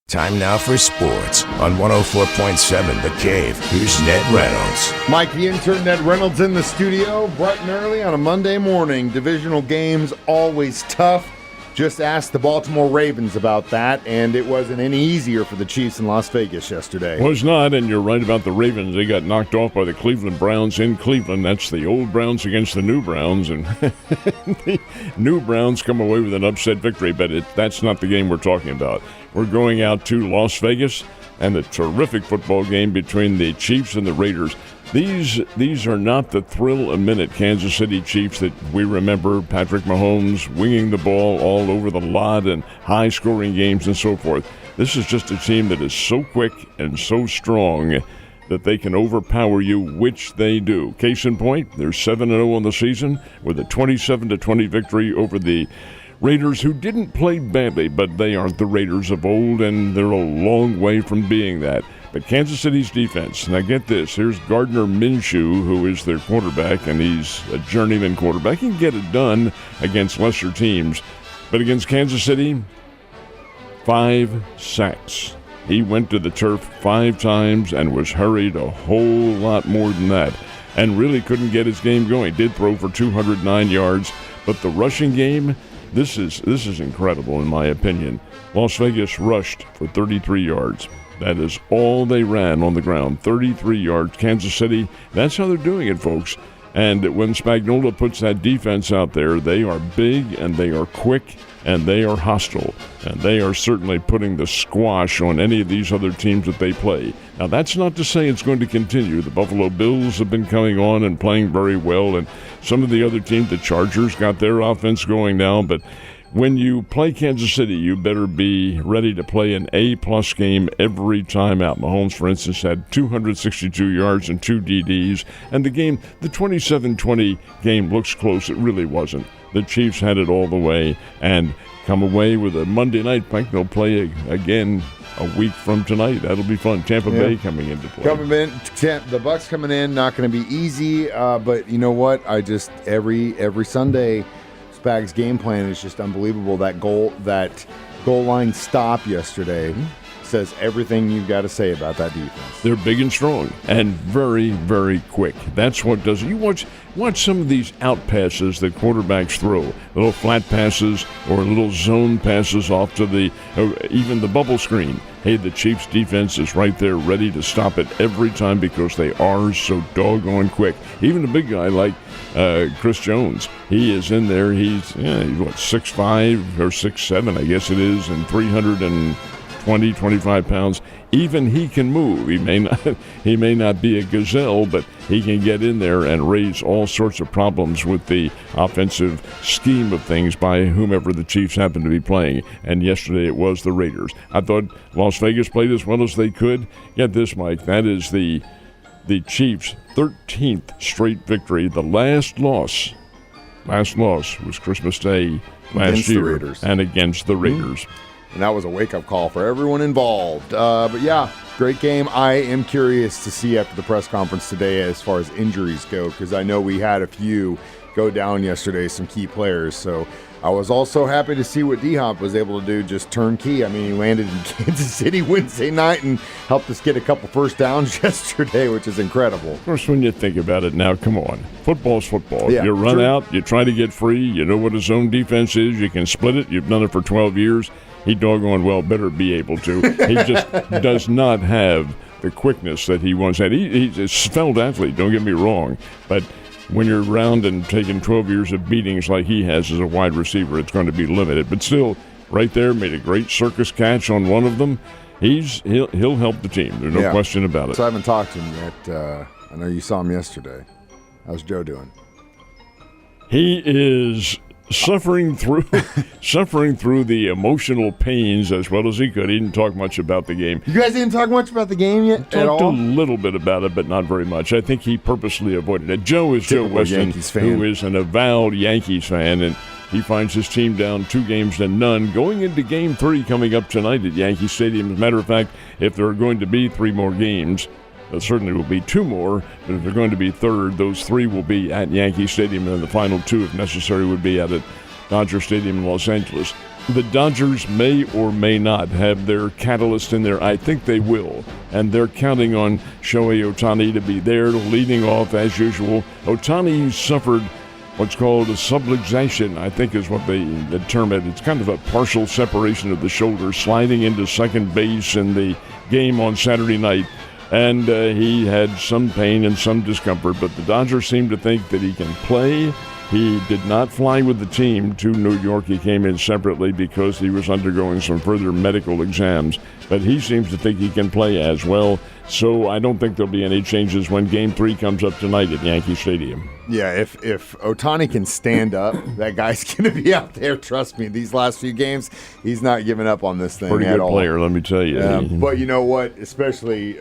Time now for sports on 104.7 The Cave. Here's Ned Reynolds. Mike, the intern, Ned Reynolds in the studio, bright and early on a Monday morning. Divisional games, always tough. Just asked the Baltimore Ravens about that, and it wasn't any easier for the Chiefs in Las Vegas yesterday. Was not, and you're right about the Ravens. They got knocked off by the Cleveland Browns in Cleveland. That's the old Browns against the new Browns, and the new Browns come away with an upset victory, but that's not the game we're talking about. We're going out to Las Vegas and the terrific football game between the Chiefs and the Raiders. These are not the thrill-a-minute Kansas City Chiefs that we remember. Patrick Mahomes winging the ball all over the lot and high-scoring games and so forth. This is just a team that is so quick and so strong that they can overpower you, which they do. Case in point, they're 7-0 on the season with a 27-20 victory over the Raiders, who didn't play badly, but they aren't the Raiders of old, and they're a long way from being that. But Kansas City's defense, now get this, here's Gardner Minshew, who is their quarterback, and he's a journeyman quarterback. He can get it done against lesser teams. But against Kansas City, 5 sacks. He went to the turf 5 times and was hurried a whole lot more than that, and really couldn't get his game going. Did throw for 209 yards, but the rushing game, this is incredible in my opinion. Las Vegas rushed for 33 yards. That is all they ran on the ground, 33 yards. Kansas City, that's how they're doing it, folks. And when Spagnuolo puts that defense out there, they are big and they are quick and they are hostile. And they are certainly putting the squash on any of these other teams that they play. Now, that's not to say it's going to continue. The Buffalo Bills have been coming on and playing very well. And some of the other teams, the Chargers, got their offense going now. But when you play Kansas City, you better be ready to play an A-plus game every time out. Mahomes, for instance, had 262 yards and 2 DDs. And the 27-20 game looks close. It really wasn't. The Chiefs had it all the way and come away with a Monday night fight. They'll play again a week from tonight. That'll be fun. Tampa Bay coming into play. The Bucs coming in, not going to be easy. But you know what? Every Sunday, Spag's game plan is just unbelievable. That goal line stop yesterday says everything you've got to say about that defense. They're big and strong and very, very quick. That's what does it. You watch some of these out passes that quarterbacks throw, little flat passes or little zone passes off to even the bubble screen. Hey, the Chiefs defense is right there ready to stop it every time because they are so doggone quick. Even a big guy like Chris Jones, he is in there. He's 6'5" or 6'7", I guess it is, and 325 pounds. Even he can move. He may not be a gazelle, but he can get in there and raise all sorts of problems with the offensive scheme of things by whomever the Chiefs happen to be playing. And yesterday it was the Raiders. I thought Las Vegas played as well as they could. Get this, Mike, that is the Chiefs' 13th straight victory. The last loss was Christmas Day last year and against the Raiders. And that was a wake-up call for everyone involved. But yeah, great game. I am curious to see after the press conference today as far as injuries go, because I know we had a few go down yesterday, some key players. So I was also happy to see what D-Hop was able to do, just turnkey. I mean, he landed in Kansas City Wednesday night and helped us get a couple first downs yesterday, which is incredible. Of course, when you think about it now, come on. Football's football. Yeah, you run out, you try to get free, you know what a zone defense is, you can split it, you've done it for 12 years. He doggone well better be able to. He just does not have the quickness that he once had. He's a svelte athlete, don't get me wrong, but when you're around and taking 12 years of beatings like he has as a wide receiver, it's going to be limited. But still, right there, made a great circus catch on one of them. He'll help the team. There's no question about it. So I haven't talked to him yet. I know you saw him yesterday. How's Joe doing? He is suffering through the emotional pains as well as he could. He didn't talk much about the game. You guys didn't talk much about the game yet at all? Talked a little bit about it, but not very much. I think he purposely avoided it. Joe is Joe Weston, who is an avowed Yankees fan, and he finds his team down 2-0 going into Game 3 coming up tonight at Yankee Stadium. As a matter of fact, if there are going to be 3 more games, there certainly will be 2 more, but if they're going to be third, those 3 will be at Yankee Stadium, and the final 2, if necessary, would be at Dodger Stadium in Los Angeles. The Dodgers may or may not have their catalyst in there. I think they will. And they're counting on Shohei Ohtani to be there, leading off as usual. Ohtani suffered what's called a subluxation, I think is what they term it. It's kind of a partial separation of the shoulder, sliding into second base in the game on Saturday night. And he had some pain and some discomfort, but the Dodgers seem to think that he can play. He did not fly with the team to New York. He came in separately because he was undergoing some further medical exams. But he seems to think he can play as well. So I don't think there'll be any changes when Game 3 comes up tonight at Yankee Stadium. Yeah, if Ohtani can stand up, that guy's going to be out there. Trust me, these last few games, he's not giving up on this thing Pretty at good all. player, let me tell you. But you know what? Especially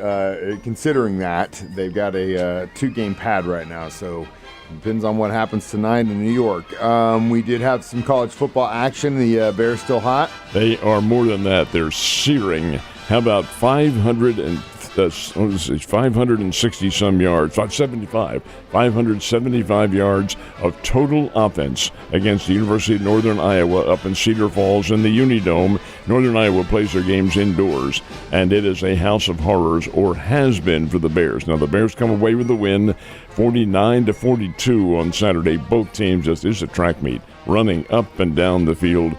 considering that, they've got a 2-game pad right now. So depends on what happens tonight in New York. We did have some college football action. The Bears still hot? They are more than that. They're searing. How about 560-some yards, 575 yards of total offense against the University of Northern Iowa up in Cedar Falls in the Unidome. Northern Iowa plays their games indoors, and it is a house of horrors, or has been for the Bears. Now, the Bears come away with the win, 49-42 on Saturday. Both teams, this is a track meet, running up and down the field.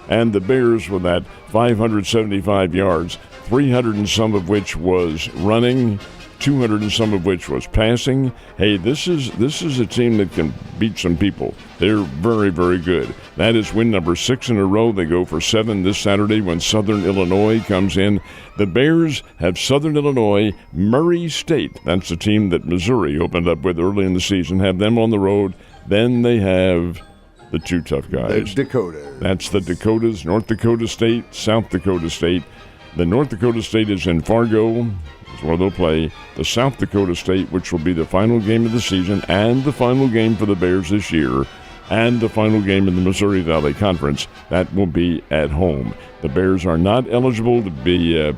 And the Bears with that 575 yards, 300 and some of which was running, 200 and some of which was passing. Hey, this is a team that can beat some people. They're very, very good. That is win number 6 in a row. They go for 7 this Saturday when Southern Illinois comes in. The Bears have Southern Illinois, Murray State. That's the team that Missouri opened up with early in the season. Have them on the road. Then they have the 2 tough guys. The Dakotas. That's the Dakotas, North Dakota State, South Dakota State. The North Dakota State is in Fargo, is where they'll play. The South Dakota State, which will be the final game of the season and the final game for the Bears this year, and the final game in the Missouri Valley Conference, that will be at home. The Bears are not eligible to be a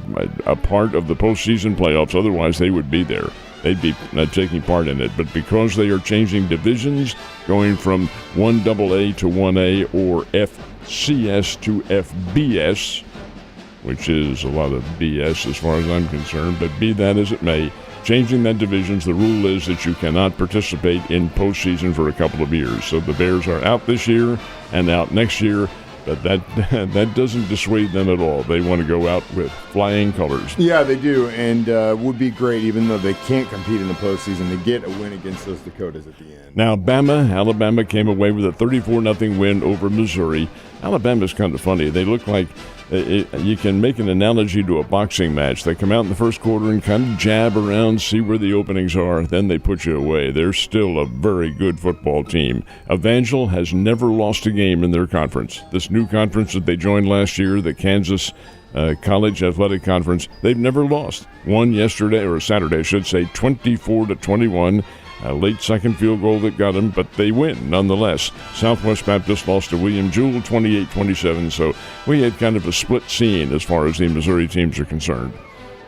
part of the postseason playoffs. Otherwise, they would be there. They'd be taking part in it. But because they are changing divisions, going from 1AA to 1A or FCS to FBS, which is a lot of BS as far as I'm concerned, but be that as it may, changing that divisions, the rule is that you cannot participate in postseason for a couple of years. So the Bears are out this year and out next year. But that doesn't dissuade them at all. They want to go out with flying colors. Yeah, they do, and would be great, even though they can't compete in the postseason, to get a win against those Dakotas at the end. Now, Alabama came away with a 34-0 win over Missouri. Alabama's kind of funny. They look like you can make an analogy to a boxing match. They come out in the first quarter and kind of jab around, see where the openings are, then they put you away. They're still a very good football team. Evangel has never lost a game in their conference. This new conference that they joined last year, the Kansas College Athletic Conference, they've never lost. Won yesterday, or Saturday, I should say, 24-21. A late second field goal that got them, but they win nonetheless. Southwest Baptist lost to William Jewell 28-27, so we had kind of a split scene as far as the Missouri teams are concerned.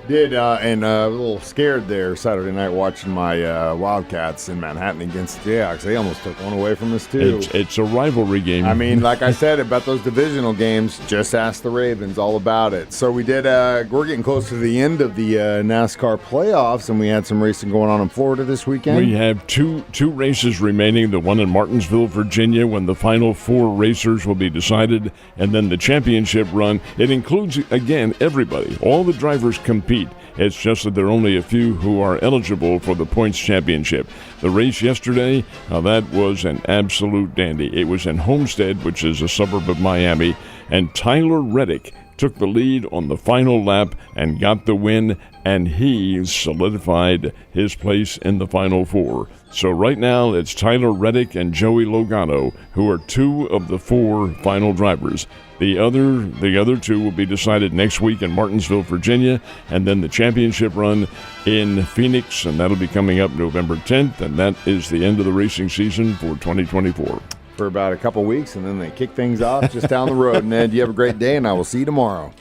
Did, and a little scared there Saturday night watching my Wildcats in Manhattan against the Jayhawks. They almost took one away from us, too. It's a rivalry game. I mean, like I said about those divisional games, just ask the Ravens all about it. So we're getting close to the end of the NASCAR playoffs, and we had some racing going on in Florida this weekend. We have two races remaining, the one in Martinsville, Virginia, when the final 4 racers will be decided, and then the championship run. It includes, again, everybody. All the drivers compete. It's just that there are only a few who are eligible for the points championship. The race yesterday, that was an absolute dandy. It was in Homestead, which is a suburb of Miami, and Tyler Reddick took the lead on the final lap and got the win, and he solidified his place in the final 4. So right now it's Tyler Reddick and Joey Logano, who are 2 of the 4 final drivers. The other 2 will be decided next week in Martinsville, Virginia, and then the championship run in Phoenix, and that'll be coming up November 10th, and that is the end of the racing season for 2024. For about a couple weeks, and then they kick things off just down the road. Ned, you have a great day, and I will see you tomorrow.